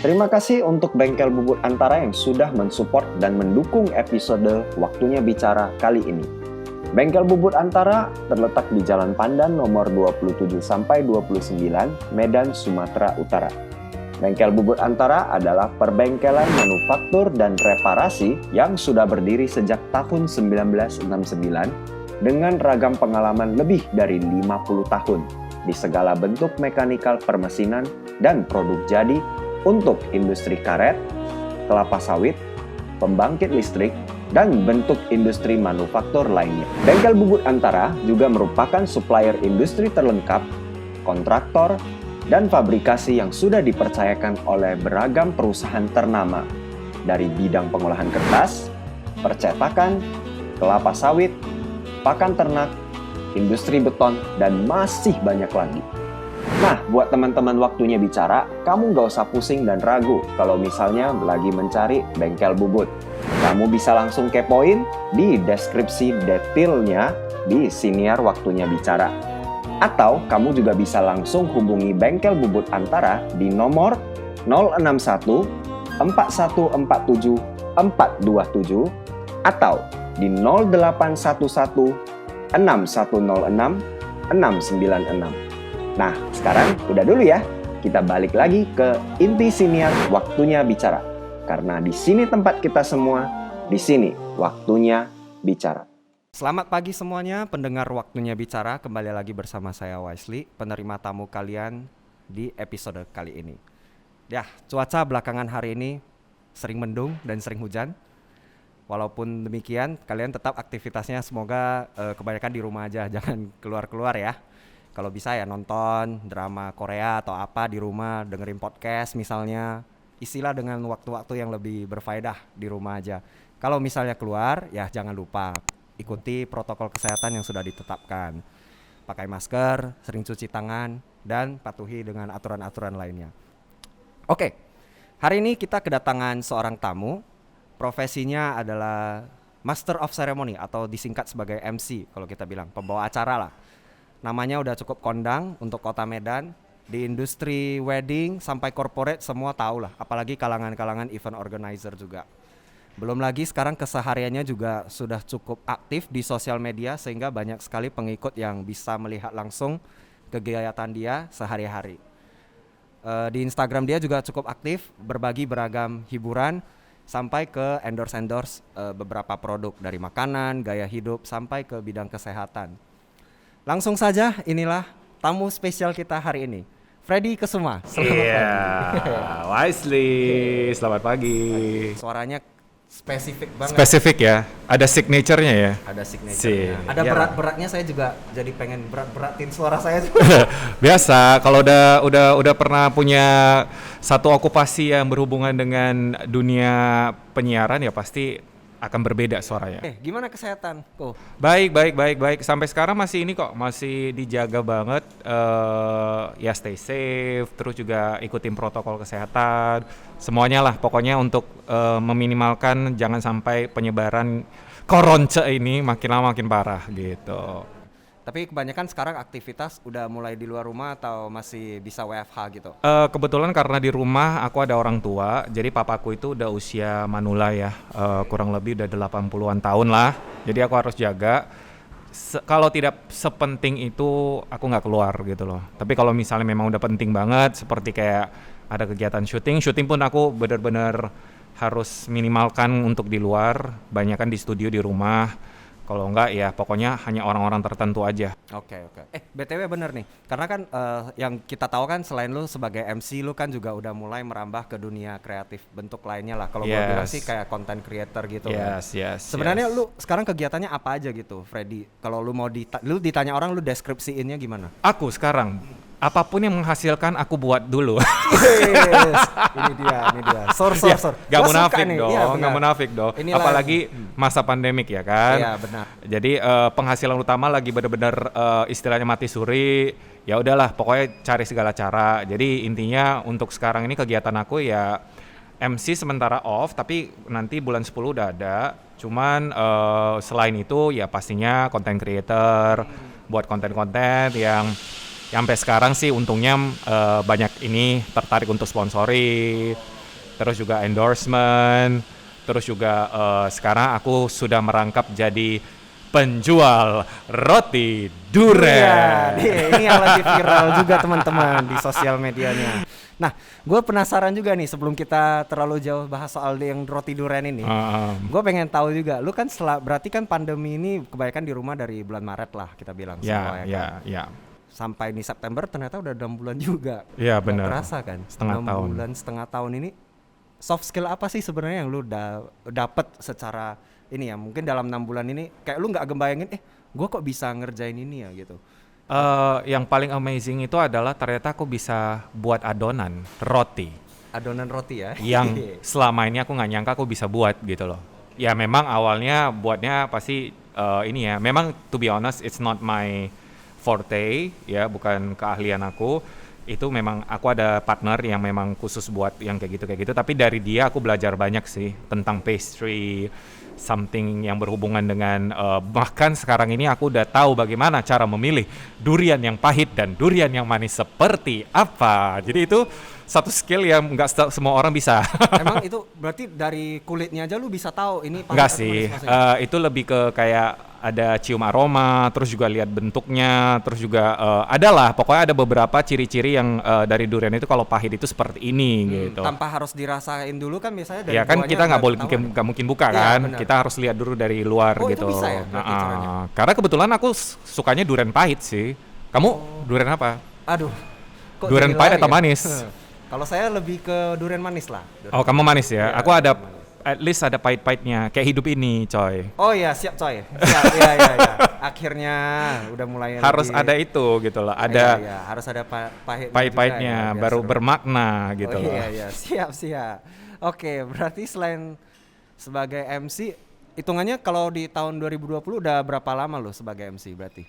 Terima kasih untuk Bengkel Bubut Antara yang sudah mensupport dan mendukung episode Waktunya Bicara kali ini. Bengkel Bubut Antara terletak di Jalan Pandan nomor 27-29, Medan, Sumatera Utara. Bengkel Bubut Antara adalah perbengkelan manufaktur dan reparasi yang sudah berdiri sejak tahun 1969 dengan ragam pengalaman lebih dari 50 tahun di segala bentuk mekanikal permesinan dan produk jadi untuk industri karet, kelapa sawit, pembangkit listrik, dan bentuk industri manufaktur lainnya. Bengkel Bubut Antara juga merupakan supplier industri terlengkap, kontraktor, dan fabrikasi yang sudah dipercayakan oleh beragam perusahaan ternama dari bidang pengolahan kertas, percetakan, kelapa sawit, pakan ternak, industri beton, dan masih banyak lagi. Nah, buat teman-teman Waktunya Bicara, kamu nggak usah pusing dan ragu kalau misalnya lagi mencari bengkel bubut. Kamu bisa langsung kepoin di deskripsi detailnya di Siniar Waktunya Bicara. Atau kamu juga bisa langsung hubungi Bengkel Bubut Antara di nomor 061 4147 427 atau di 0811 6106 696. Nah, sekarang udah dulu ya. Kita balik lagi ke inti Siniar Waktunya Bicara. Karena di sini tempat kita semua, di sini Waktunya Bicara. Selamat pagi semuanya, pendengar Waktunya Bicara. Kembali lagi bersama saya Wisely, penerima tamu kalian di episode kali ini. Ya, cuaca belakangan hari ini sering mendung dan sering hujan. Walaupun demikian, kalian tetap aktivitasnya semoga kebanyakan di rumah aja, jangan keluar-keluar ya. Kalau bisa ya nonton drama Korea atau apa di rumah, dengerin podcast misalnya. Isilah dengan waktu-waktu yang lebih berfaedah di rumah aja. Kalau misalnya keluar, ya jangan lupa ikuti protokol kesehatan yang sudah ditetapkan. Pakai masker, sering cuci tangan, dan patuhi dengan aturan-aturan lainnya. Oke, hari ini kita kedatangan seorang tamu. Profesinya adalah Master of Ceremony atau disingkat sebagai MC kalau kita bilang, pembawa acara lah. Namanya udah cukup kondang untuk kota Medan. Di industri wedding sampai corporate semua tahu lah. Apalagi kalangan-kalangan event organizer juga. Belum lagi sekarang kesehariannya juga sudah cukup aktif di sosial media. Sehingga banyak sekali pengikut yang bisa melihat langsung kegiatan dia sehari-hari. Di Instagram dia juga cukup aktif, berbagi beragam hiburan. Sampai ke endorse beberapa produk. Dari makanan, gaya hidup, sampai ke bidang kesehatan. Langsung saja, inilah tamu spesial kita hari ini, Freddy Kesuma. Selamat pagi. Wisely, selamat pagi. Suaranya spesifik banget. Spesifik ya, ada signature-nya ya. Ada signature-nya. Ada ya. Berat-beratnya, saya juga jadi pengen berat-beratin suara saya. Biasa, kalau udah pernah punya satu okupasi yang berhubungan dengan dunia penyiaran ya pasti akan berbeda suaranya. Gimana kesehatan? Baik. Sampai sekarang masih ini kok, masih dijaga banget. Ya stay safe, terus juga ikutin protokol kesehatan. Semuanya lah, pokoknya untuk meminimalkan jangan sampai penyebaran koronce ini makin lama makin parah gitu. Tapi kebanyakan sekarang aktivitas udah mulai di luar rumah atau masih bisa WFH gitu? Kebetulan karena di rumah aku ada orang tua, jadi papaku itu udah usia manula ya, kurang lebih udah 80-an tahun lah. Jadi aku harus jaga. Kalau tidak sepenting itu aku nggak keluar gitu loh. Tapi kalau misalnya memang udah penting banget, seperti kayak ada kegiatan syuting pun aku benar-benar harus minimalkan untuk di luar, banyakan di studio di rumah. Kalau enggak ya pokoknya hanya orang-orang tertentu aja. Oke. BTW bener nih, karena kan yang kita tahu kan selain lu sebagai MC, lu kan juga udah mulai merambah ke dunia kreatif bentuk lainnya lah. Kalau gue bilang sih kayak content creator gitu. Sebenarnya lu sekarang kegiatannya apa aja gitu, Freddy? Kalau lu mau lu ditanya orang, lu deskripsiinnya gimana? Aku sekarang apapun yang menghasilkan aku buat dulu. Ini dia. Sor. Gak munafik dong. Inilah, apalagi masa pandemik ya kan. Iya benar. Jadi penghasilan utama lagi benar-benar istilahnya mati suri. Ya udahlah, pokoknya cari segala cara. Jadi intinya untuk sekarang ini kegiatan aku ya MC sementara off, tapi nanti bulan 10 udah ada. Cuman selain itu ya pastinya content creator, buat konten-konten yang sampai sekarang sih untungnya banyak ini tertarik untuk sponsori, terus juga endorsement, terus juga sekarang aku sudah merangkap jadi penjual roti durian. Ini yang lagi viral juga teman-teman di sosial medianya. Nah, gue penasaran juga nih sebelum kita terlalu jauh bahas soal yang roti durian ini. Gue pengen tahu juga, lu kan berarti kan pandemi ini kebanyakan di rumah dari bulan Maret lah kita bilang semua ya kan? Ya. Sampai di September ternyata udah 6 bulan juga. Iya benar. Terasa kan? Setengah 6 tahun. bulan, setengah tahun ini soft skill apa sih sebenarnya yang lu dapet secara ini ya? Mungkin dalam 6 bulan ini kayak lu nggak ngebayangin, gue kok bisa ngerjain ini ya gitu. Yang paling amazing itu adalah ternyata aku bisa buat adonan roti. Adonan roti ya? Yang selama ini aku nggak nyangka aku bisa buat gitu loh. Ya memang awalnya buatnya pasti ini ya. Memang to be honest it's not my forte ya, bukan keahlian aku. Itu memang aku ada partner yang memang khusus buat yang kayak gitu. Tapi dari dia aku belajar banyak sih tentang pastry, something yang berhubungan dengan bahkan sekarang ini aku udah tahu bagaimana cara memilih durian yang pahit dan durian yang manis seperti apa. Jadi itu satu skill yang nggak semua orang bisa. Emang itu berarti dari kulitnya aja lu bisa tahu ini pahit Enggak atau sih, manis maksudnya? itu lebih ke kayak ada cium aroma, terus juga lihat bentuknya, terus juga adalah pokoknya ada beberapa ciri-ciri yang dari durian itu kalau pahit itu seperti ini gitu. Tanpa harus dirasain dulu kan biasanya dari Ya kan buahnya kita nggak udah boleh ketahuan. nggak mungkin buka Iya, kan, benar. kita harus lihat dulu dari luar Oh, itu gitu. bisa ya berarti caranya? Karena kebetulan aku sukanya durian pahit sih. Kamu durian apa? Aduh. Kok Durian jadi pahit lari atau ya? manis? Kalau saya lebih ke durian manis lah. Oh kamu manis ya? Iya, Aku ada durian manis. at least ada pahit-pahitnya kayak hidup ini coy. Oh iya siap coy. Siap, iya. Akhirnya udah mulai Harus lebih- ada itu gitu loh. Ada Iya, harus ada pahitnya pahit-pahitnya juga ya, biar baru seru. bermakna gitu Oh, loh. iya, siap. Oke, berarti selain sebagai MC, hitungannya kalau di tahun 2020 udah berapa lama lo sebagai MC berarti?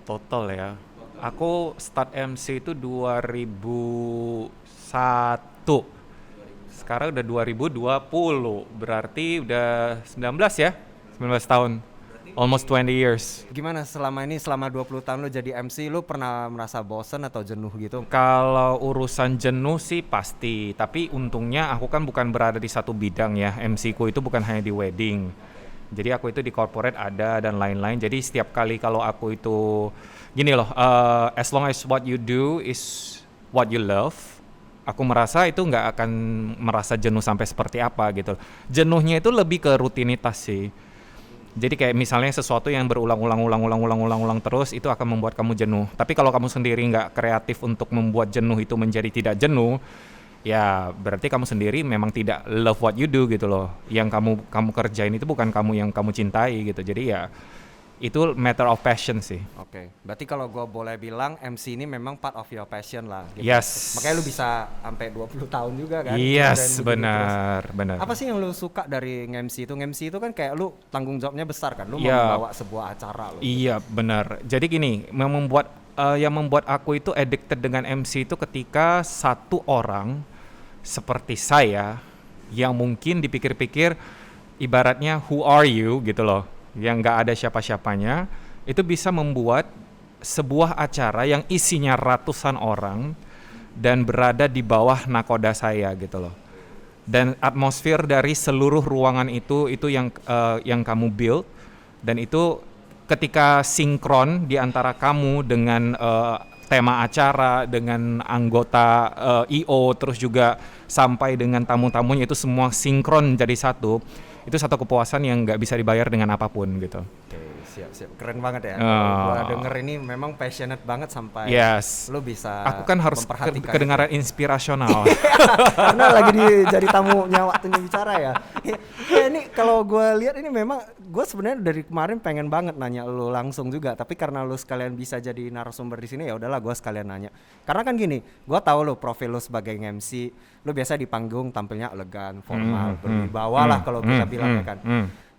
Total ya. Aku start MC itu 2001. Sekarang udah 2020. Berarti udah 19 ya? 19 tahun. Almost 20 years. Gimana selama 20 tahun lo jadi MC, lo pernah merasa bosen atau jenuh gitu? Kalau urusan jenuh sih pasti, tapi untungnya aku kan bukan berada di satu bidang ya. MC ku itu bukan hanya di wedding. Jadi aku itu di corporate ada dan lain-lain. Jadi setiap kali kalau aku itu gini loh, as long as what you do is what you love, aku merasa itu nggak akan merasa jenuh sampai seperti apa gitu. Jenuhnya itu lebih ke rutinitas sih. Jadi kayak misalnya sesuatu yang berulang-ulang terus itu akan membuat kamu jenuh. Tapi kalau kamu sendiri nggak kreatif untuk membuat jenuh itu menjadi tidak jenuh, ya berarti kamu sendiri memang tidak love what you do gitu loh. Yang kamu kerjain itu bukan kamu yang kamu cintai gitu. Jadi ya itu matter of passion sih. Oke, berarti kalau gue boleh bilang MC ini memang part of your passion lah. Gitu. Yes. Makanya lu bisa sampai 20 tahun juga kan? Yes, Dan begitu benar. Apa sih yang lu suka dari MC itu? MC itu kan kayak lu tanggung jawabnya besar kan? Lu Iya. mau membawa sebuah acara lu. Iya benar. Jadi gini, yang membuat aku itu addicted dengan MC itu ketika satu orang seperti saya yang mungkin dipikir-pikir ibaratnya who are you gitu loh, yang nggak ada siapa-siapanya, itu bisa membuat sebuah acara yang isinya ratusan orang dan berada di bawah nakoda saya gitu loh. Dan atmosfer dari seluruh ruangan itu yang kamu build, dan itu ketika sinkron di antara kamu dengan tema acara, dengan anggota IO, terus juga sampai dengan tamu-tamunya itu semua sinkron jadi satu, itu satu kepuasan yang nggak bisa dibayar dengan apapun gitu. Oke, siap. Keren banget ya. Oh. Gua denger ini memang passionate banget sampai Yes. lu bisa Aku kan harus memperhatikan kedengaran inspirasional. karena lagi jadi tamunya waktunya bicara ya. Ya ini kalau gue lihat ini memang gue sebenarnya dari kemarin pengen banget nanya lu langsung juga, tapi karena lu sekalian bisa jadi narasumber di sini ya udahlah gue sekalian nanya. Karena kan gini, gue tahu lu profil lu sebagai MC, lu biasa di panggung tampilnya elegan, formal, berwibawa lah kalau kita bilang ya kan.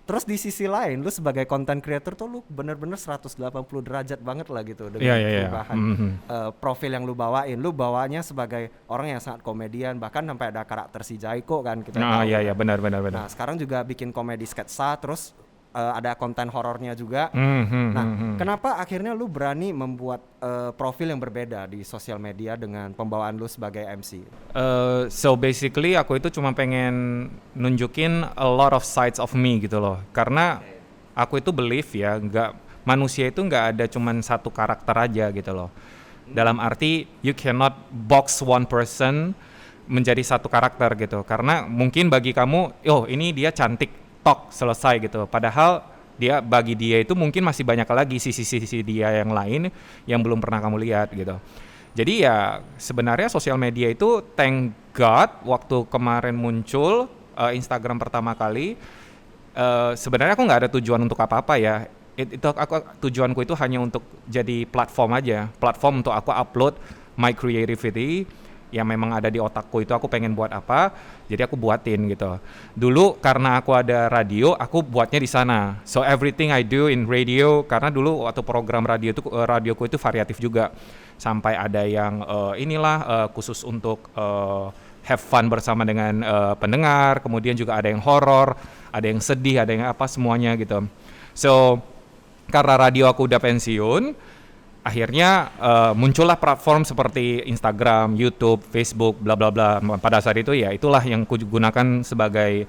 Terus di sisi lain lu sebagai content creator tuh lu bener-bener 180 derajat banget lah gitu dengan Iya, iya, iya. perubahan profil yang lu bawain. Lu bawanya sebagai orang yang sangat komedian, bahkan sampai ada karakter si Jaiko kan kita Nah, tahu. iya, iya, benar. Nah, sekarang juga bikin komedi sketsa, terus ada konten horornya juga. Mhm, Nah, mhm. kenapa akhirnya lu berani membuat profil yang berbeda di sosial media dengan pembawaan lu sebagai MC? So basically aku itu cuma pengen nunjukin a lot of sides of me gitu loh. Karena aku itu believe ya, manusia itu nggak ada cuman satu karakter aja gitu loh. Dalam arti you cannot box one person menjadi satu karakter gitu. Karena mungkin bagi kamu, oh ini dia cantik, tok selesai gitu. Padahal bagi dia itu mungkin masih banyak lagi sisi-sisi dia yang lain yang belum pernah kamu lihat gitu. Jadi ya sebenarnya sosial media itu thank God waktu kemarin muncul Instagram pertama kali, sebenarnya aku nggak ada tujuan untuk apa-apa ya. Tujuanku itu hanya untuk jadi platform aja, platform untuk aku upload my creativity yang memang ada di otakku itu aku pengen buat apa, jadi aku buatin gitu. Dulu karena aku ada radio, aku buatnya di sana. So everything I do in radio, karena dulu waktu program radioku itu variatif juga. Sampai ada yang khusus untuk have fun bersama dengan pendengar, kemudian juga ada yang horor, ada yang sedih, ada yang apa semuanya gitu. So karena radio aku udah pensiun, akhirnya muncullah platform seperti Instagram, YouTube, Facebook, bla bla bla. Pada saat itu ya itulah yang kugunakan sebagai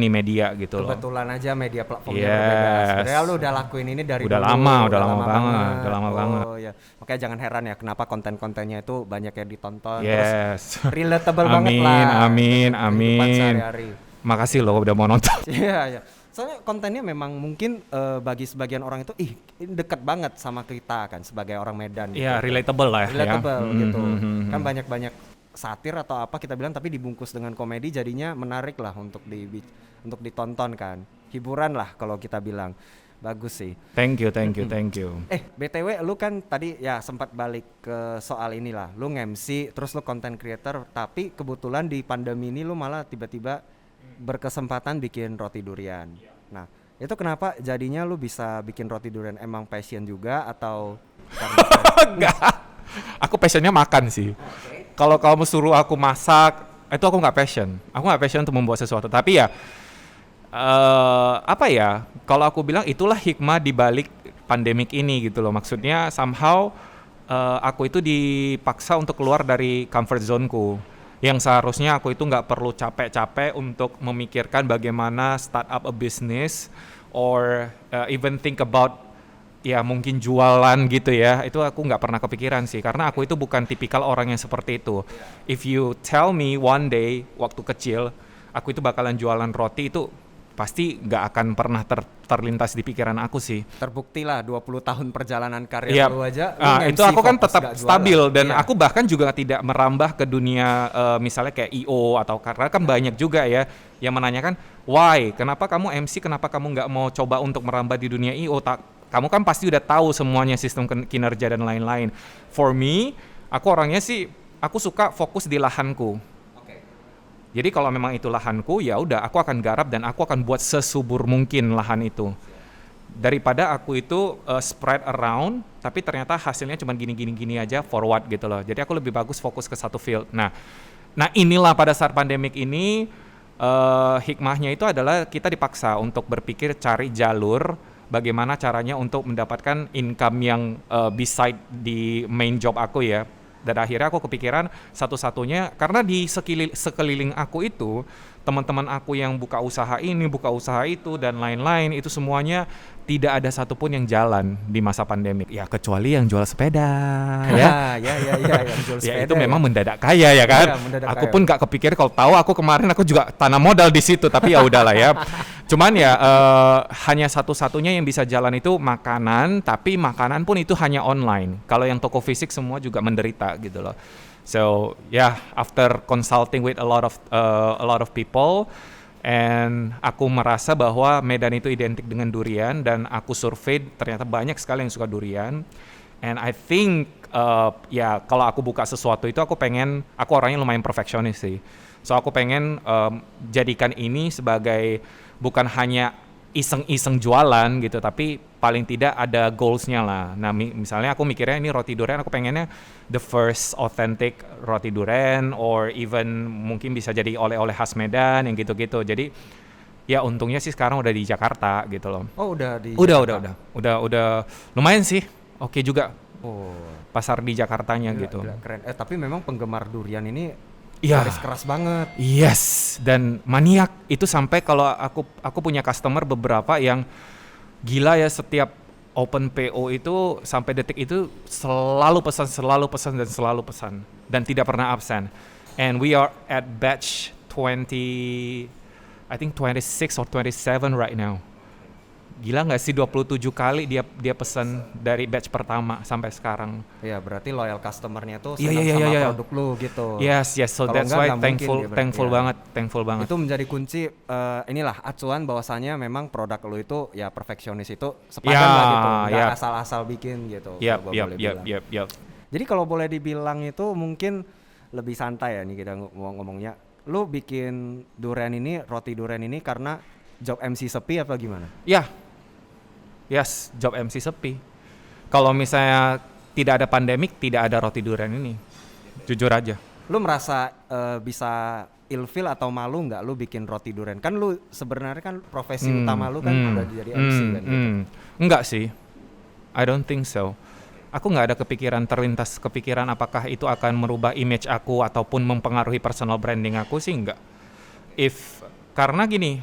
media gitu loh. Kebetulan aja media platformnya Yes. berbeda. Sebenarnya lu udah lakuin ini dari Udah dulu. lama banget. Oh ya, makanya jangan heran ya kenapa konten-kontennya itu banyak yang ditonton. Yes. Terus relatable banget lah. Amin. Kehidupan sehari-hari. Makasih loh udah mau nonton. Iya. Soalnya kontennya memang mungkin bagi sebagian orang itu ini dekat banget sama kita kan sebagai orang Medan gitu. Iya, relatable lah Relatable ya. gitu. Kan banyak-banyak satir atau apa kita bilang tapi dibungkus dengan komedi jadinya menarik lah untuk ditonton kan. Hiburan lah kalau kita bilang. Bagus sih. Thank you. BTW lu kan tadi ya sempat balik ke soal inilah. Lu nge-MC terus lu content creator tapi kebetulan di pandemi ini lu malah tiba-tiba berkesempatan bikin roti durian. Nah, itu kenapa jadinya lu bisa bikin roti durian? Emang passion juga atau karena Enggak. Aku passionnya makan sih. Kalau kamu suruh aku masak, itu aku nggak passion. Aku nggak passion untuk membuat sesuatu. Tapi ya, kalau aku bilang itulah hikmah di balik pandemik ini gitu loh. Maksudnya somehow aku itu dipaksa untuk keluar dari comfort zone-ku. Yang seharusnya aku itu nggak perlu capek-capek untuk memikirkan bagaimana start up a business or even think about ya mungkin jualan gitu ya. Itu aku nggak pernah kepikiran sih karena aku itu bukan tipikal orang yang seperti itu. If you tell me one day waktu kecil aku itu bakalan jualan roti, itu pasti nggak akan pernah terlintas di pikiran aku sih. terbukti lah 20 tahun perjalanan karir lu aja. Itu aku kan tetap stabil dan aku bahkan juga tidak merambah ke dunia misalnya kayak IO atau karena kan banyak juga ya yang menanyakan why, kenapa kamu MC, kenapa kamu nggak mau coba untuk merambah di dunia IO? Kamu kan pasti udah tahu semuanya sistem kinerja dan lain-lain. For me, aku orangnya sih aku suka fokus di lahanku. Jadi kalau memang itu lahanku, ya udah aku akan garap dan aku akan buat sesubur mungkin lahan itu. Daripada aku itu spread around, tapi ternyata hasilnya cuma gini aja forward gitu loh. Jadi aku lebih bagus fokus ke satu field. Nah inilah pada saat pandemik ini hikmahnya itu adalah kita dipaksa untuk berpikir cari jalur bagaimana caranya untuk mendapatkan income yang beside di main job aku ya. Dan akhirnya aku kepikiran satu-satunya karena di sekeliling aku itu teman-teman aku yang buka usaha ini, buka usaha itu dan lain-lain itu semuanya tidak ada satupun yang jalan di masa pandemik. Ya kecuali yang jual sepeda ya. Yang jual sepeda. Ya itu memang mendadak kaya ya kan. Aku pun gak kepikir kalau tahu aku kemarin aku juga tanam modal di situ tapi ya udahlah ya. Cuman ya hanya satu-satunya yang bisa jalan itu makanan, tapi makanan pun itu hanya online. Kalau yang toko fisik semua juga menderita gitu loh. So after consulting with a lot of people, and aku merasa bahwa Medan itu identik dengan durian dan aku survei ternyata banyak sekali yang suka durian. And I think kalau aku buka sesuatu itu aku orangnya lumayan perfeksionis sih. So aku pengen jadikan ini sebagai bukan hanya iseng-iseng jualan gitu, tapi paling tidak ada goalsnya lah. Nah misalnya aku mikirnya ini roti durian, aku pengennya the first authentic roti durian, or even mungkin bisa jadi oleh-oleh khas Medan yang gitu-gitu. Jadi ya untungnya sih sekarang udah di Jakarta gitu loh. Oh, udah di Udah lumayan sih, oke juga Oh, pasar di Jakartanya gila, gitu. gila, keren. Tapi memang penggemar durian ini Iya. garis keras banget. Yes, dan maniak itu sampai kalau aku punya customer beberapa yang gila ya, setiap open PO itu sampai detik itu selalu pesan dan tidak pernah absen. And we are at batch 20, I think 26 or 27 right now. Gila nggak sih 27 kali dia pesan dari batch pertama sampai sekarang. Ya berarti loyal customernya tuh Iya, senang iya, sama iya. produk lu gitu. Yes, so Kalau that's enggak, why nggak mungkin dia thankful berarti, ya. thankful banget. Itu menjadi kunci inilah acuan bahwasanya memang produk lu itu ya perfeksionis itu sepadan Ya, lah gitu, nggak ya. asal-asal bikin gitu. Yap. kalau gua boleh bilang. Jadi kalau boleh dibilang itu mungkin lebih santai ya nih kita ngomongnya. Lu bikin roti durian ini karena job MC sepi apa gimana? Ya, yes, job MC sepi. Kalau misalnya tidak ada pandemik, tidak ada roti durian ini. Jujur aja. Lu merasa bisa ilfil atau malu nggak lu bikin roti durian? Kan lu sebenarnya kan profesi utama lu kan udah jadi MC kan gitu. Enggak sih. I don't think so. Aku nggak ada terlintas kepikiran apakah itu akan merubah image aku ataupun mempengaruhi personal branding aku sih, enggak. Karena gini,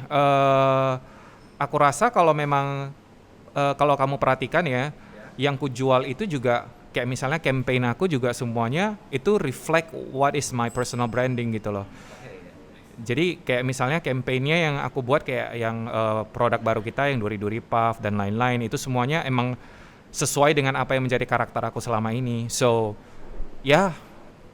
aku rasa kalau memang kalau kamu perhatikan ya, yang kujual itu juga kayak misalnya campaign aku juga semuanya itu reflect what is my personal branding gitu loh. Jadi kayak misalnya campaignnya yang aku buat kayak yang produk baru kita yang Duri-Duri Puff dan lain-lain, itu semuanya emang sesuai dengan apa yang menjadi karakter aku selama ini. So ya,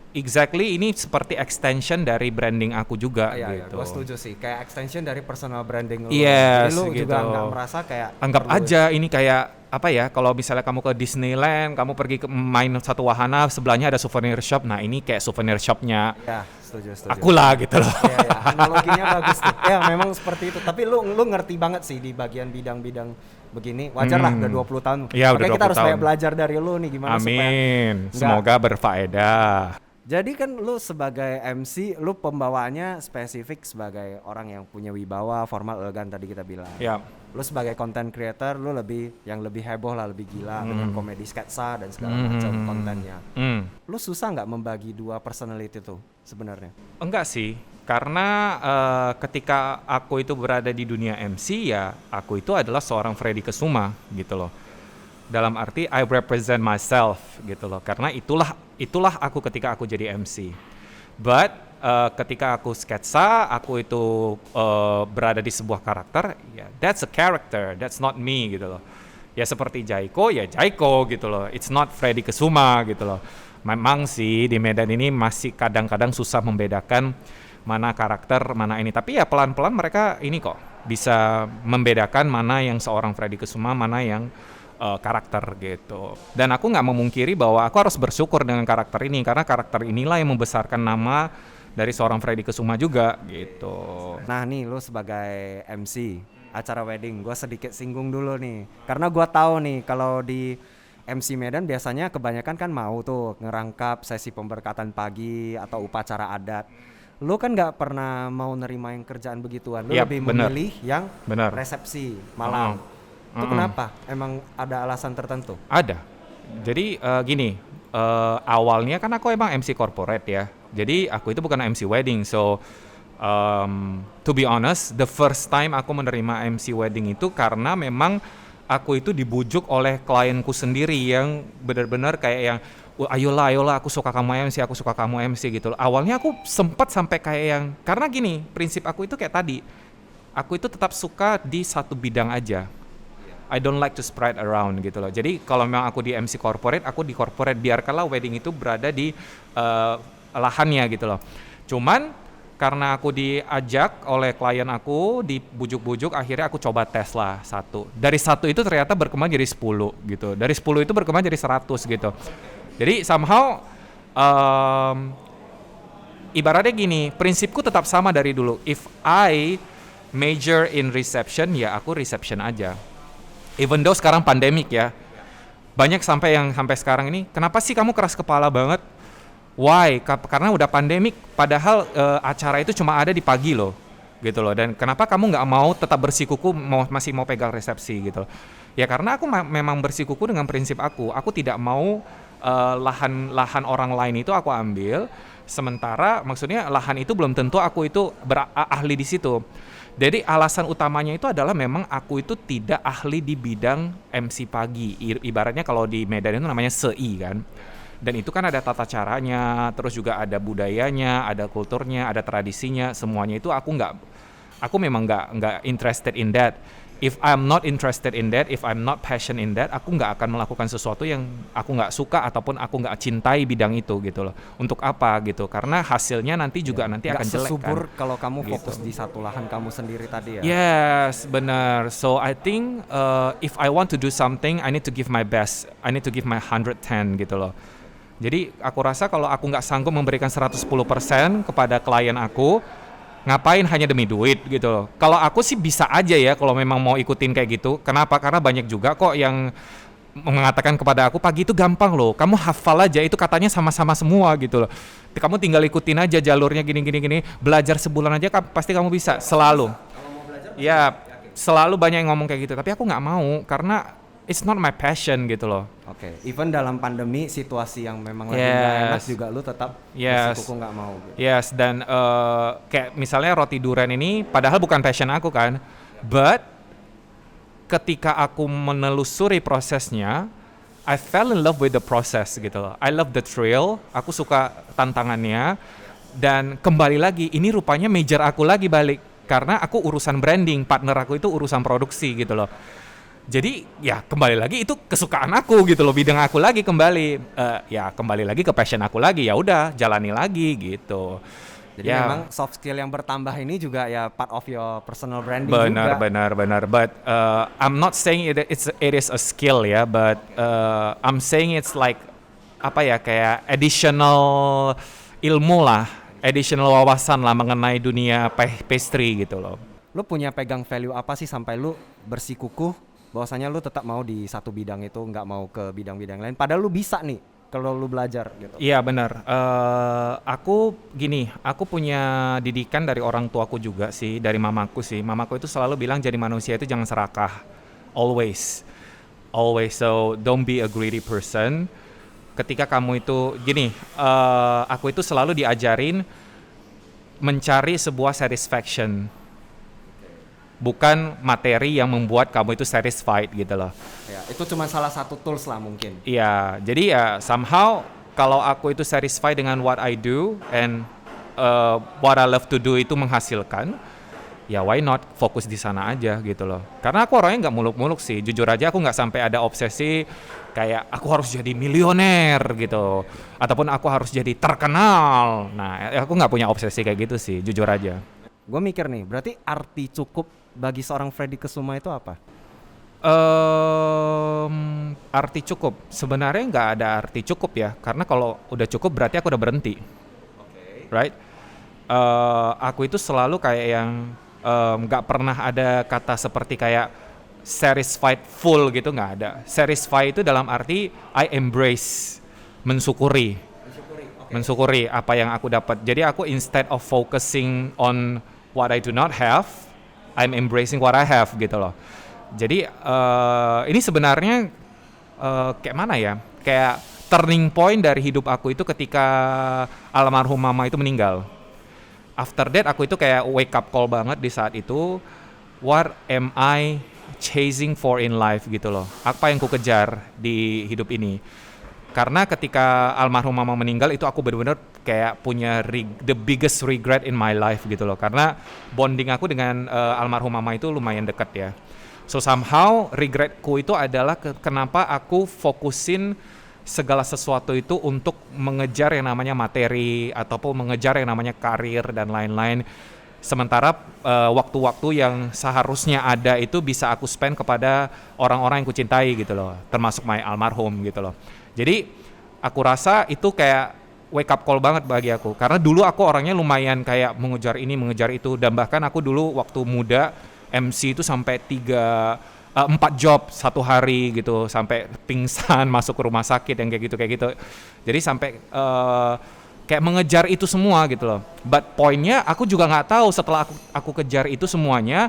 exactly, ini seperti extension dari branding aku juga gitu. Gue setuju sih, kayak extension dari personal branding lu. Yes, Jadi lu gitu. juga nggak merasa kayak Anggap perlu- aja ini kayak apa ya, kalau misalnya kamu ke Disneyland, kamu pergi ke main satu wahana, sebelahnya ada souvenir shop. Nah ini kayak souvenir shopnya Ya, setuju. aku lah gitu loh. Iya, analoginya bagus tuh. Ya, memang seperti itu. Tapi lu ngerti banget sih di bagian bidang-bidang begini. Wajar lah, udah 20 tahun. Iya, udah Makanya kita 20 harus banyak tahun. belajar dari lu nih gimana supaya Amin, nggak- semoga berfaedah. Jadi kan lu sebagai MC, lu pembawaannya spesifik sebagai orang yang punya wibawa, formal, elegan tadi kita bilang. Ya, Lu sebagai content creator, lu lebih heboh lah, lebih gila dengan komedi sketsa dan segala macam kontennya. Lu susah nggak membagi dua personality tuh sebenarnya? Enggak sih, karena ketika aku itu berada di dunia MC ya, aku itu adalah seorang Freddy Kesuma gitu loh. Dalam arti I represent myself gitu loh, karena itulah aku ketika aku jadi MC. But ketika aku sketsa, aku itu berada di sebuah karakter, ya that's a character, that's not me gitu loh. Ya seperti Jaiko, ya Jaiko gitu loh. It's not Freddy Kesuma gitu loh. Memang sih di Medan ini masih kadang-kadang susah membedakan mana karakter, mana ini. Tapi ya pelan-pelan mereka ini kok bisa membedakan mana yang seorang Freddy Kesuma, mana yang karakter gitu. Dan aku nggak memungkiri bahwa aku harus bersyukur dengan karakter ini, karena karakter inilah yang membesarkan nama dari seorang Freddy Kesuma juga gitu. Nah nih lu sebagai MC acara wedding, gue sedikit singgung dulu nih. Karena gue tahu nih kalau di MC Medan biasanya kebanyakan kan mau tuh ngerangkap sesi pemberkatan pagi atau upacara adat. Lu kan nggak pernah mau nerima yang kerjaan begituan. Lu Yap, lebih bener. memilih yang Bener. resepsi malam. Itu kenapa? Emang ada alasan tertentu? Ada. Jadi gini, awalnya kan aku emang MC corporate ya. Jadi aku itu bukan MC wedding. So to be honest, the first time aku menerima MC wedding itu karena memang aku itu dibujuk oleh klienku sendiri yang benar-benar kayak yang ayolah aku suka kamu MC gitu. Awalnya aku sempat sampai kayak yang, karena gini, prinsip aku itu kayak tadi, aku itu tetap suka di satu bidang aja. I don't like to spread around gitu loh. Jadi kalau memang aku di MC corporate, aku di corporate, biarkanlah wedding itu berada di lahannya gitu loh. Cuman karena aku diajak oleh klien aku, dibujuk-bujuk, akhirnya aku coba tes lah satu. Dari satu itu ternyata berkembang jadi 10 gitu. Dari 10 itu berkembang jadi 100 gitu. Jadi somehow ibaratnya gini, prinsipku tetap sama dari dulu. If I major in reception, ya aku reception aja. Even though sekarang pandemik ya, banyak sampai sekarang ini, kenapa sih kamu keras kepala banget? Why? Karena udah pandemik, padahal acara itu cuma ada di pagi loh, gitu loh. Dan kenapa kamu nggak mau tetap bersikuku, masih mau pegang resepsi gitu loh? Ya karena aku memang bersikuku dengan prinsip aku tidak mau lahan orang lain itu aku ambil, sementara maksudnya lahan itu belum tentu aku itu ahli di situ. Jadi alasan utamanya itu adalah memang aku itu tidak ahli di bidang MC pagi. Ibaratnya kalau di Medan itu namanya SEI kan. Dan itu kan ada tata caranya, terus juga ada budayanya, ada kulturnya, ada tradisinya, semuanya itu aku memang nggak interested in that. If I'm not interested in that, if I'm not passionate in that, aku nggak akan melakukan sesuatu yang aku nggak suka ataupun aku nggak cintai bidang itu gitu loh. Untuk apa gitu? Karena hasilnya nanti juga nanti akan jelek kan. Nggak sesubur kalau kamu fokus di satu lahan kamu sendiri tadi ya. Yes, benar. So I think if I want to do something, I need to give my best. I need to give my 110 gitu loh. Jadi aku rasa kalau aku nggak sanggup memberikan 110% kepada klien aku, ngapain hanya demi duit gitu loh. Kalau aku sih bisa aja ya kalau memang mau ikutin kayak gitu. Kenapa? Karena banyak juga kok yang mengatakan kepada aku, pagi itu gampang loh, kamu hafal aja, itu katanya sama-sama semua gitu loh. Kamu tinggal ikutin aja jalurnya gini, belajar sebulan aja pasti kamu bisa, selalu. Ya, selalu banyak yang ngomong kayak gitu, tapi aku nggak mau karena it's not my passion gitu loh. Oke, even dalam pandemi situasi yang memang lagi nggak enak juga lu tetap bersikuku nggak mau gitu. Yes, dan kayak misalnya roti durian ini padahal bukan passion aku kan, but ketika aku menelusuri prosesnya, I fell in love with the process gitu loh. I love the thrill, aku suka tantangannya, dan kembali lagi ini rupanya major aku lagi balik karena aku urusan branding, partner aku itu urusan produksi gitu loh. Jadi ya kembali lagi itu kesukaan aku gitu loh, bidang aku lagi kembali, ya kembali lagi ke passion aku lagi, ya udah jalani lagi gitu. Jadi memang soft skill yang bertambah ini juga ya part of your personal branding benar, juga. Benar. But I'm not saying it is a skill ya, but I'm saying it's like apa ya, kayak additional ilmu lah, additional wawasan lah mengenai dunia pastry gitu loh. Lu punya pegang value apa sih sampai lu bersikukuh bahwasanya lu tetap mau di satu bidang itu, nggak mau ke bidang-bidang lain, padahal lu bisa nih kalau lu belajar gitu. Iya benar. Aku punya didikan dari orang tuaku juga sih, dari mamaku sih. Mamaku itu selalu bilang jadi manusia itu jangan serakah, always. So don't be a greedy person. Ketika kamu itu gini, aku itu selalu diajarin mencari sebuah satisfaction, bukan materi yang membuat kamu itu satisfied gitu loh. Ya, itu cuma salah satu tools lah mungkin. Iya, jadi ya somehow kalau aku itu satisfied dengan what I do and what I love to do itu menghasilkan, ya why not fokus di sana aja gitu loh. Karena aku orangnya nggak muluk-muluk sih, jujur aja aku nggak sampai ada obsesi kayak aku harus jadi milioner gitu, ataupun aku harus jadi terkenal. Nah, aku nggak punya obsesi kayak gitu sih, jujur aja. Gue mikir nih, berarti arti cukup bagi seorang Freddy Kusuma itu apa? Arti cukup sebenarnya nggak ada arti cukup ya, karena kalau udah cukup berarti aku udah berhenti. Right? Aku itu selalu kayak yang nggak pernah ada kata seperti kayak satisfied full gitu, nggak ada. Satisfied itu dalam arti I embrace, mensyukuri apa yang aku dapat. Jadi aku instead of focusing on what I do not have, I'm embracing what I have gitu loh. Jadi ini sebenarnya kayak mana ya? Kayak turning point dari hidup aku itu ketika almarhum mama itu meninggal. After that aku itu kayak wake up call banget di saat itu. What am I chasing for in life gitu loh? Apa yang ku kejar di hidup ini? Karena ketika almarhum mama meninggal itu aku benar-benar kayak punya the biggest regret in my life gitu loh. Karena bonding aku dengan almarhum mama itu lumayan dekat ya. So somehow regretku itu adalah kenapa aku fokusin segala sesuatu itu untuk mengejar yang namanya materi ataupun mengejar yang namanya karir dan lain-lain. Sementara waktu-waktu yang seharusnya ada itu bisa aku spend kepada orang-orang yang kucintai gitu loh, termasuk my almarhum gitu loh. Jadi aku rasa itu kayak wake up call banget bagi aku. Karena dulu aku orangnya lumayan kayak mengejar ini, mengejar itu, dan bahkan aku dulu waktu muda MC itu sampai 4 job satu hari gitu, sampai pingsan masuk ke rumah sakit yang kayak gitu. Jadi sampai kayak mengejar itu semua gitu loh. But poinnya aku juga nggak tahu setelah aku kejar itu semuanya,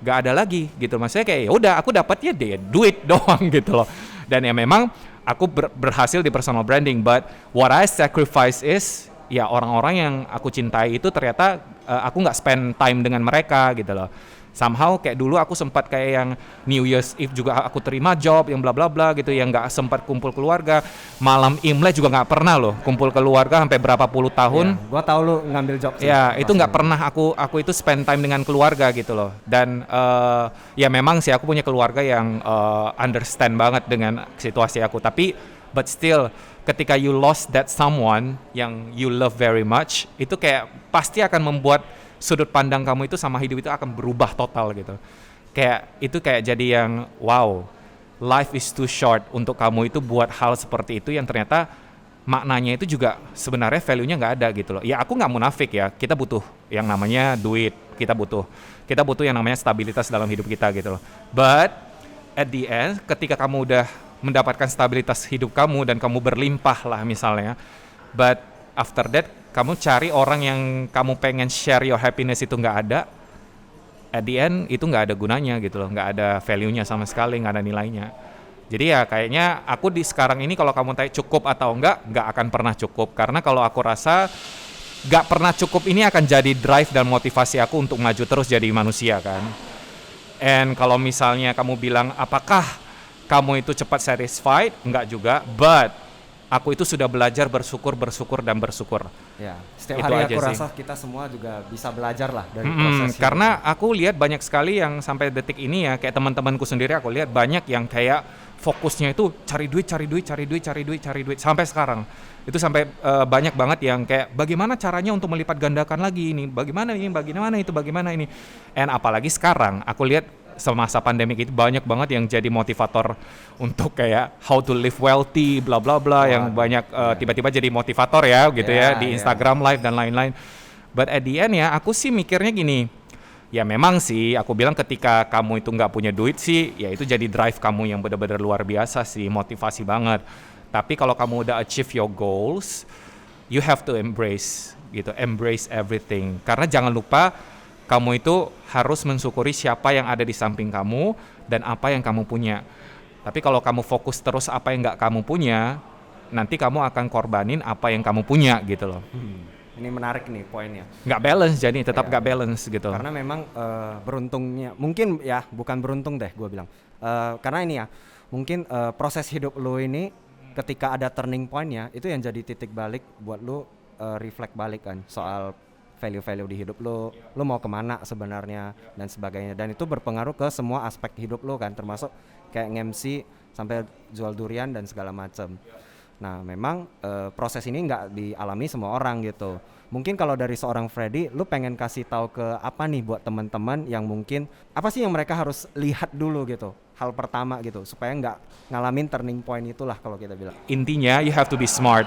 gak ada lagi gitu. Maksudnya kayak ya udah aku dapat ya duit doang gitu loh. Dan ya memang aku berhasil di personal branding, but what I sacrifice is ya orang-orang yang aku cintai itu ternyata aku nggak spend time dengan mereka gitu loh. Somehow kayak dulu aku sempat kayak yang New Year's Eve juga aku terima job yang bla bla bla gitu, yang nggak sempat kumpul keluarga. Malam Imlek juga nggak pernah loh kumpul keluarga sampai berapa puluh tahun. Ya, gua tahu lu ngambil job sih. Ya itu nggak pernah aku itu spend time dengan keluarga gitu loh. Dan ya memang sih aku punya keluarga yang understand banget dengan situasi aku. Tapi but still ketika you lost that someone yang you love very much, itu kayak pasti akan membuat sudut pandang kamu itu sama hidup itu akan berubah total gitu. Kayak itu kayak jadi yang wow, life is too short untuk kamu itu buat hal seperti itu yang ternyata maknanya itu juga sebenarnya value-nya nggak ada gitu loh. Ya aku nggak munafik ya, kita butuh yang namanya duit, kita butuh yang namanya stabilitas dalam hidup kita gitu loh. But at the end ketika kamu udah mendapatkan stabilitas hidup kamu dan kamu berlimpah lah misalnya, but after that kamu cari orang yang kamu pengen share your happiness itu nggak ada, at the end itu nggak ada gunanya gitu loh, nggak ada value-nya sama sekali, nggak ada nilainya. Jadi ya kayaknya aku di sekarang ini kalau kamu tanya cukup atau nggak akan pernah cukup, karena kalau aku rasa nggak pernah cukup ini akan jadi drive dan motivasi aku untuk maju terus jadi manusia kan. And kalau misalnya kamu bilang apakah kamu itu cepat satisfied, nggak juga, but aku itu sudah belajar bersyukur. Ya, setiap itu hari aja aku sih. rasa kita semua juga bisa belajar lah dari proses hidup. Karena aku lihat banyak sekali yang sampai detik ini ya, kayak teman-temanku sendiri aku lihat banyak yang kayak fokusnya itu cari duit sampai sekarang. Itu sampai banyak banget yang kayak bagaimana caranya untuk melipat gandakan lagi ini, bagaimana ini. And apalagi sekarang aku lihat semasa pandemi itu banyak banget yang jadi motivator untuk kayak how to live wealthy bla bla bla, yang banyak tiba-tiba jadi motivator ya gitu ya di Instagram live dan lain-lain. But at the end ya aku sih mikirnya gini, ya memang sih aku bilang ketika kamu itu nggak punya duit sih ya itu jadi drive kamu yang benar-benar luar biasa sih, motivasi banget. Tapi kalau kamu udah achieve your goals, you have to embrace everything, karena jangan lupa kamu itu harus mensyukuri siapa yang ada di samping kamu dan apa yang kamu punya. Tapi kalau kamu fokus terus apa yang nggak kamu punya, nanti kamu akan korbanin apa yang kamu punya gitu loh. Ini menarik nih poinnya. Nggak balance, jadi tetap nggak balance gitu. Karena memang beruntungnya, mungkin ya bukan beruntung deh gue bilang. Karena ini ya, mungkin proses hidup lo ini ketika ada turning point-nya, itu yang jadi titik balik buat lo reflect balik kan soal value-value di hidup lo mau kemana sebenarnya dan sebagainya, dan itu berpengaruh ke semua aspek hidup lo kan, termasuk kayak nge-MC sampai jual durian dan segala macam. Nah memang proses ini nggak dialami semua orang gitu. Mungkin kalau dari seorang Freddy, lu pengen kasih tahu ke apa nih buat teman-teman yang mungkin apa sih yang mereka harus lihat dulu gitu, hal pertama gitu supaya nggak ngalamin turning point itulah kalau kita bilang. Intinya you have to be smart.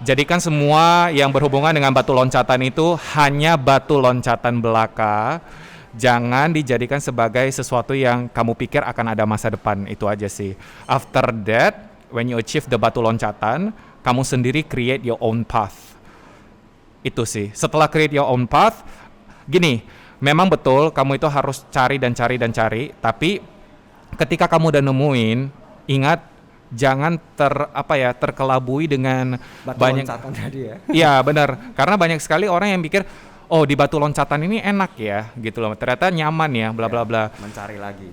Jadikan semua yang berhubungan dengan batu loncatan itu hanya batu loncatan belaka. Jangan dijadikan sebagai sesuatu yang kamu pikir akan ada masa depan. Itu aja sih. After that, when you achieve the batu loncatan, kamu sendiri create your own path. Itu sih. Setelah create your own path, gini, memang betul kamu itu harus cari. Tapi ketika kamu udah nemuin, ingat, jangan terkelabui dengan Batu banyak loncatan tadi ya. Iya benar, karena banyak sekali orang yang pikir oh di batu loncatan ini enak ya gitu loh, ternyata nyaman ya bla bla bla,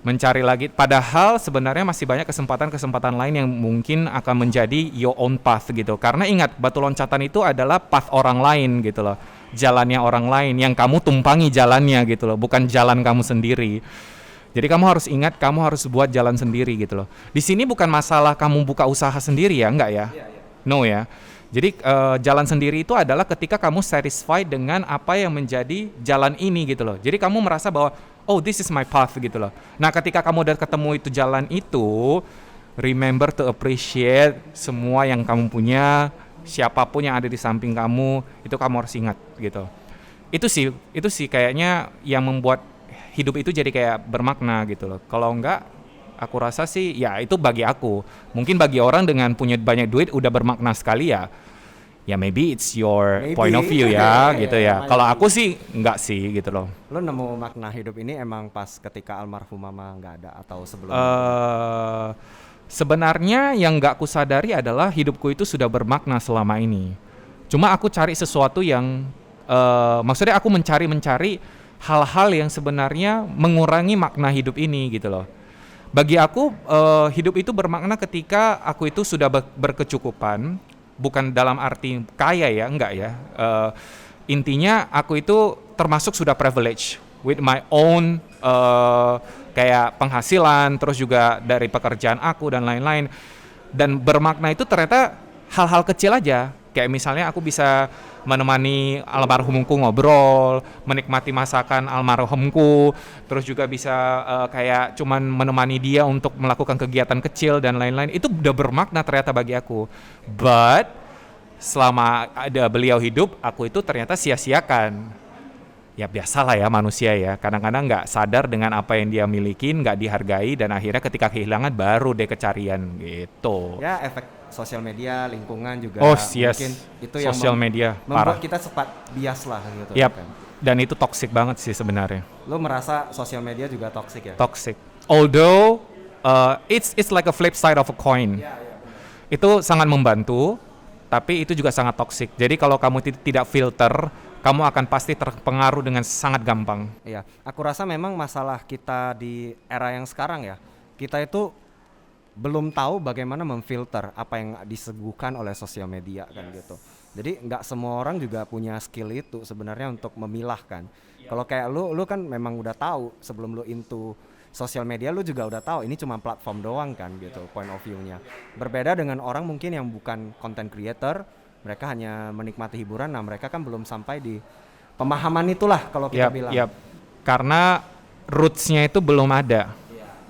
mencari lagi padahal sebenarnya masih banyak kesempatan lain yang mungkin akan menjadi your own path gitu. Karena ingat, batu loncatan itu adalah path orang lain gitu loh, jalannya orang lain yang kamu tumpangi jalannya gitu loh, bukan jalan kamu sendiri. Jadi kamu harus ingat, kamu harus buat jalan sendiri gitu loh. Di sini bukan masalah kamu buka usaha sendiri ya, enggak ya? No ya. Jadi jalan sendiri itu adalah ketika kamu satisfied dengan apa yang menjadi jalan ini gitu loh. Jadi kamu merasa bahwa oh this is my path gitu loh. Nah ketika kamu udah ketemu itu jalan itu, remember to appreciate semua yang kamu punya, siapapun yang ada di samping kamu, itu kamu harus ingat gitu. Itu sih kayaknya yang membuat hidup itu jadi kayak bermakna gitu loh. Kalau enggak, aku rasa sih ya itu bagi aku. Mungkin bagi orang dengan punya banyak duit udah bermakna sekali ya. Ya maybe it's your point of view ya gitu ya. Kalau aku sih enggak sih gitu loh. Lo nemu makna hidup ini emang pas ketika almarhum mama nggak ada atau sebelum? Sebenarnya yang nggak aku sadari adalah hidupku itu sudah bermakna selama ini. Cuma aku cari sesuatu yang, maksudnya aku mencari hal-hal yang sebenarnya mengurangi makna hidup ini gitu loh. Bagi aku hidup itu bermakna ketika aku itu sudah berkecukupan, bukan dalam arti kaya ya, enggak ya. Intinya aku itu termasuk sudah privilege with my own kayak penghasilan, terus juga dari pekerjaan aku dan lain-lain. Dan bermakna itu ternyata hal-hal kecil aja. Kayak misalnya aku bisa menemani almarhumku ngobrol, menikmati masakan almarhumku, terus juga bisa kayak cuman menemani dia untuk melakukan kegiatan kecil dan lain-lain. Itu udah bermakna ternyata bagi aku. But selama ada beliau hidup, aku itu ternyata sia-siakan. Ya biasalah ya manusia ya, kadang-kadang nggak sadar dengan apa yang dia milikin, nggak dihargai, dan akhirnya ketika kehilangan baru deh kecarian gitu. Ya efek sosial media, lingkungan juga Yes. mungkin itu Sosial yang media membuat parah. kita sempat bias lah gitu. Yap. Kan. Dan itu toxic banget sih sebenarnya. Lo merasa sosial media juga toxic ya? Toxic. Although it's like a flip side of a coin. Itu sangat membantu, tapi itu juga sangat toxic. Jadi kalau kamu tidak filter, kamu akan pasti terpengaruh dengan sangat gampang. Iya, aku rasa memang masalah kita di era yang sekarang ya, kita itu belum tahu bagaimana memfilter apa yang disuguhkan oleh sosial media kan gitu. Jadi nggak semua orang juga punya skill itu sebenarnya untuk memilah kan. Kalau kayak lu kan memang udah tahu sebelum lu into sosial media, lu juga udah tahu ini cuma platform doang kan gitu, point of view-nya. Berbeda dengan orang mungkin yang bukan content creator, mereka hanya menikmati hiburan, nah mereka kan belum sampai di pemahaman itulah kalau kita bilang. Karena roots-nya itu belum ada,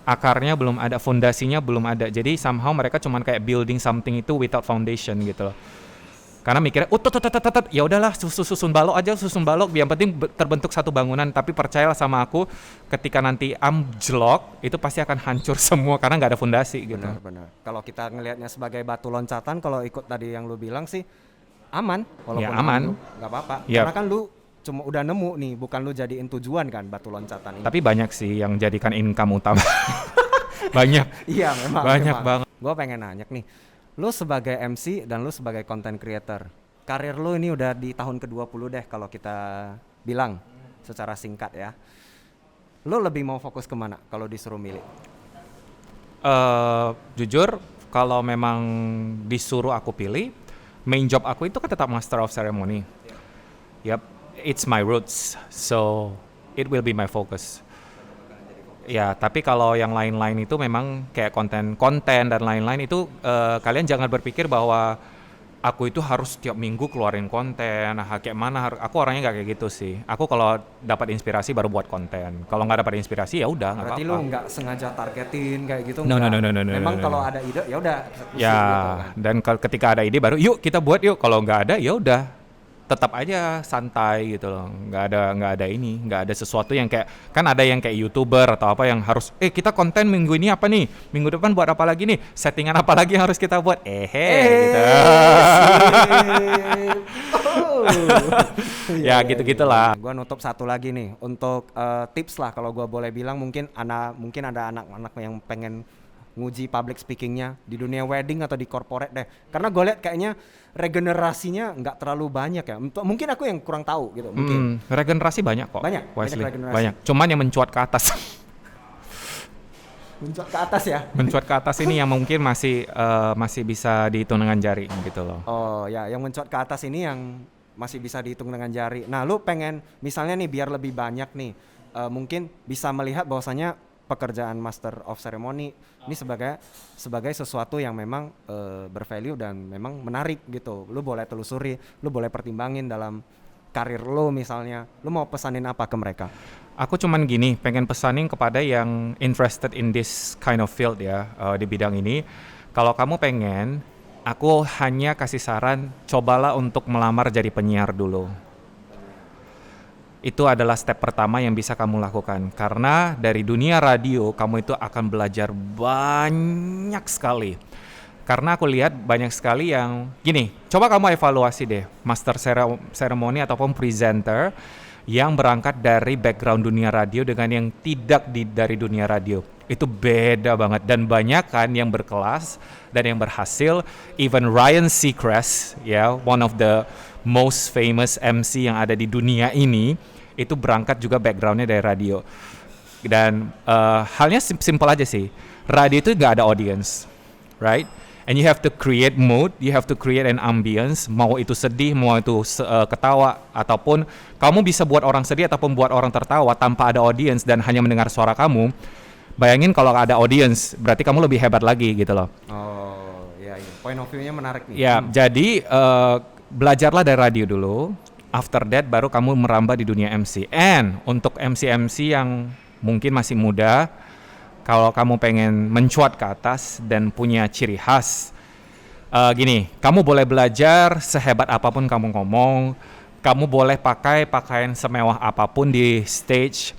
akarnya belum ada, fondasinya belum ada. Jadi somehow mereka cuman kayak building something itu without foundation gitu loh. Karena mikirnya, ya udahlah susun balok, yang penting terbentuk satu bangunan. Tapi percayalah sama aku, ketika nanti amjlok itu pasti akan hancur semua karena nggak ada fondasi gitu. Benar. Kalau kita ngelihatnya sebagai batu loncatan, kalau ikut tadi yang lu bilang sih aman, walaupun Ya, aman. nggak apa-apa. Yap. Karena kan lu cuma udah nemu nih, bukan lu jadiin tujuan kan batu loncatan ini. Tapi banyak sih yang jadikan income utama. Banyak. Iya memang. Banyak banget. Gue pengen nanya nih, lu sebagai MC dan lu sebagai content creator, karir lu ini udah di tahun ke-20 deh kalau kita bilang secara singkat ya. Lu lebih mau fokus kemana kalau disuruh milih? Jujur, kalau memang disuruh aku pilih, main job aku itu kan tetap Master of Ceremony. Yep, it's my roots, so it will be my focus. Ya, tapi kalau yang lain-lain itu memang kayak konten dan lain-lain itu kalian jangan berpikir bahwa aku itu harus tiap minggu keluarin konten. Nah, kayak mana? Aku orangnya nggak kayak gitu sih. Aku kalau dapat inspirasi baru buat konten. Kalau nggak dapat inspirasi ya udah nggak apa-apa. Berarti lu nggak sengaja targetin kayak gitu? No. Memang kalau ada ide ya udah. Ya, gitu kan. dan ketika ada ide baru yuk kita buat yuk. Kalau nggak ada ya udah tetap aja santai gitu loh. Nggak ada sesuatu yang kayak, kan ada yang kayak YouTuber atau apa yang harus kita konten minggu ini apa nih, minggu depan buat apa lagi nih, settingan apa lagi yang harus kita buat gitu. Ya gitu-gitulah. Gua nutup satu lagi nih untuk tips lah kalau gua boleh bilang, mungkin ada anak-anak yang pengen nguji public speakingnya di dunia wedding atau di corporate deh, karena gue lihat kayaknya regenerasinya nggak terlalu banyak ya. Mungkin aku yang kurang tahu gitu. Mungkin regenerasi banyak kok. Banyak regenerasi. Banyak. Cuman yang mencuat ke atas. Mencuat ke atas ya. Mencuat ke atas ini yang mungkin masih bisa dihitung dengan jari gitu loh. Oh ya, yang mencuat ke atas ini yang masih bisa dihitung dengan jari. Nah, lu pengen misalnya nih biar lebih banyak nih, mungkin bisa melihat bahwasanya pekerjaan Master of Ceremony ini sebagai sesuatu yang memang bervalue dan memang menarik gitu. Lu boleh telusuri, lu boleh pertimbangin dalam karir lu misalnya. Lu mau pesanin apa ke mereka? Aku cuman gini, pengen pesanin kepada yang interested in this kind of field ya, di bidang ini. Kalau kamu pengen, aku hanya kasih saran, cobalah untuk melamar jadi penyiar dulu. Itu adalah step pertama yang bisa kamu lakukan. Karena dari dunia radio, kamu itu akan belajar banyak sekali. Karena aku lihat banyak sekali yang, gini, coba kamu evaluasi deh, master ceremony ataupun presenter, yang berangkat dari background dunia radio dengan yang tidak dari dunia radio. Itu beda banget dan banyak kan yang berkelas dan yang berhasil. Even Ryan Seacrest ya, one of the most famous MC yang ada di dunia ini, itu berangkat juga backgroundnya dari radio. Dan halnya simple aja sih, radio itu gak ada audience, right? And you have to create mood, you have to create an ambience, mau itu sedih, mau itu ketawa, ataupun kamu bisa buat orang sedih ataupun buat orang tertawa tanpa ada audience dan hanya mendengar suara kamu. Bayangin kalau ada audience, berarti kamu lebih hebat lagi gitu loh. Oh, iya. Point of view-nya menarik nih. Ya, jadi belajarlah dari radio dulu. After that baru kamu merambah di dunia MC. And untuk MC-MC yang mungkin masih muda, kalau kamu pengen mencuat ke atas dan punya ciri khas, gini, kamu boleh belajar sehebat apapun kamu ngomong, kamu boleh pakai pakaian semewah apapun di stage,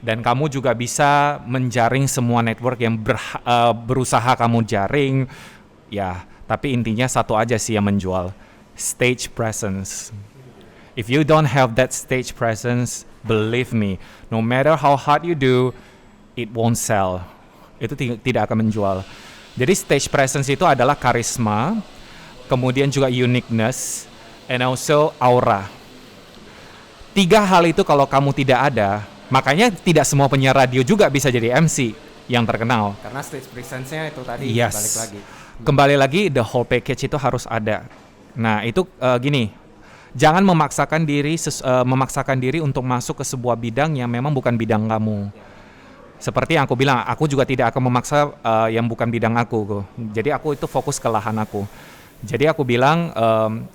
dan kamu juga bisa menjaring semua network yang berusaha kamu jaring, ya. Tapi intinya satu aja sih yang menjual, stage presence. If you don't have that stage presence, believe me, no matter how hard you do, it won't sell. Itu tidak akan menjual. Jadi stage presence itu adalah karisma, kemudian juga uniqueness, and also aura. 3 hal itu kalau kamu tidak ada, makanya tidak semua penyiar radio juga bisa jadi MC yang terkenal. Karena stage presence-nya itu tadi Yes. balik lagi. Kembali lagi, the whole package itu harus ada. Nah itu gini, jangan memaksakan diri untuk masuk ke sebuah bidang yang memang bukan bidang kamu. Seperti yang aku bilang, aku juga tidak akan memaksa yang bukan bidang aku. Jadi aku itu fokus ke lahan aku. Jadi aku bilang,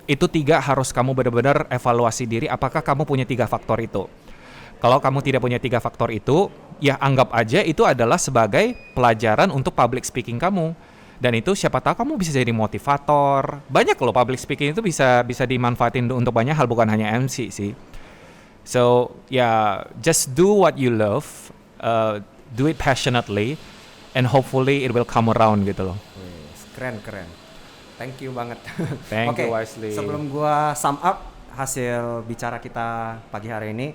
itu 3 harus kamu benar-benar evaluasi diri, apakah kamu punya 3 faktor itu. Kalau kamu tidak punya 3 faktor itu, ya anggap aja itu adalah sebagai pelajaran untuk public speaking kamu. Dan itu siapa tahu kamu bisa jadi motivator. Banyak loh public speaking itu bisa dimanfaatin untuk banyak hal, bukan hanya MC sih. So, just do what you love. Do it passionately and hopefully it will come around gitu loh. Keren. Thank you banget. Thank Oke, you Wesley. sebelum gua sum up hasil bicara kita pagi hari ini,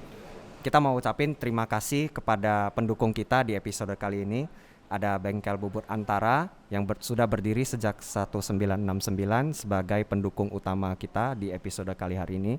kita mau ucapin terima kasih kepada pendukung kita di episode kali ini. Ada Bengkel Bubut Antara yang sudah berdiri sejak 1969 sebagai pendukung utama kita di episode kali hari ini.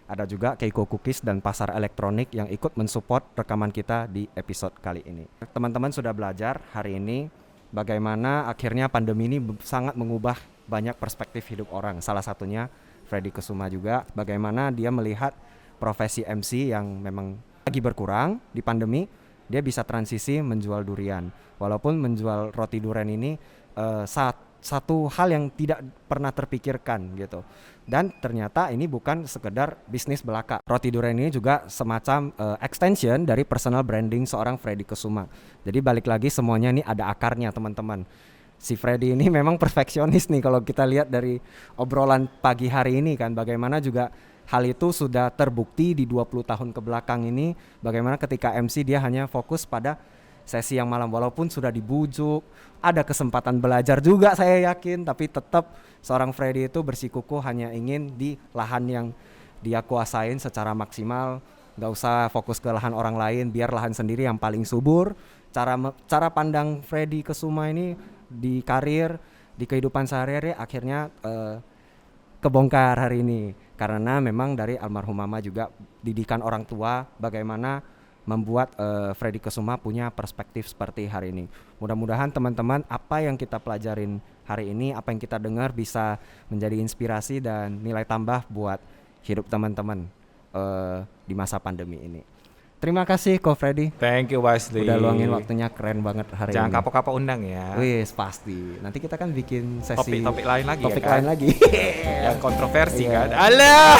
Ada juga Keiko Cookies dan Pasar Elektronik yang ikut mensupport rekaman kita di episode kali ini. Teman-teman sudah belajar hari ini bagaimana akhirnya pandemi ini sangat mengubah banyak perspektif hidup orang. Salah satunya Freddy Kusuma juga, bagaimana dia melihat profesi MC yang memang lagi berkurang di pandemi, dia bisa transisi menjual durian. Walaupun menjual roti durian ini satu hal yang tidak pernah terpikirkan gitu. Dan ternyata ini bukan sekedar bisnis belaka. Roti durian ini juga semacam extension dari personal branding seorang Freddy Kusuma. Jadi balik lagi semuanya ini ada akarnya teman-teman. Si Freddy ini memang perfeksionis nih kalau kita lihat dari obrolan pagi hari ini kan. Bagaimana juga hal itu sudah terbukti di 20 tahun ke belakang ini. Bagaimana ketika MC dia hanya fokus pada sesi yang malam, walaupun sudah dibujuk, ada kesempatan belajar juga saya yakin, tapi tetap seorang Freddy itu bersikukuh hanya ingin di lahan yang dia kuasain secara maksimal, gak usah fokus ke lahan orang lain, biar lahan sendiri yang paling subur. Cara pandang Freddy Kusuma ini di karir, di kehidupan sehari-hari akhirnya kebongkar hari ini, karena memang dari almarhum mama juga didikan orang tua bagaimana membuat Freddy Kusuma punya perspektif seperti hari ini. Mudah-mudahan teman-teman apa yang kita pelajarin hari ini, apa yang kita dengar bisa menjadi inspirasi dan nilai tambah buat hidup teman-teman di masa pandemi ini. Terima kasih Ko Freddy. Thank you Wesley. Udah luangin waktunya, keren banget hari Jangan ini. Jangan kapok-kapok undang ya. Wis pasti. Nanti kita kan bikin sesi Topik lain lagi topik ya kan? lain lagi. Yang kontroversi Iya. kan. Alah.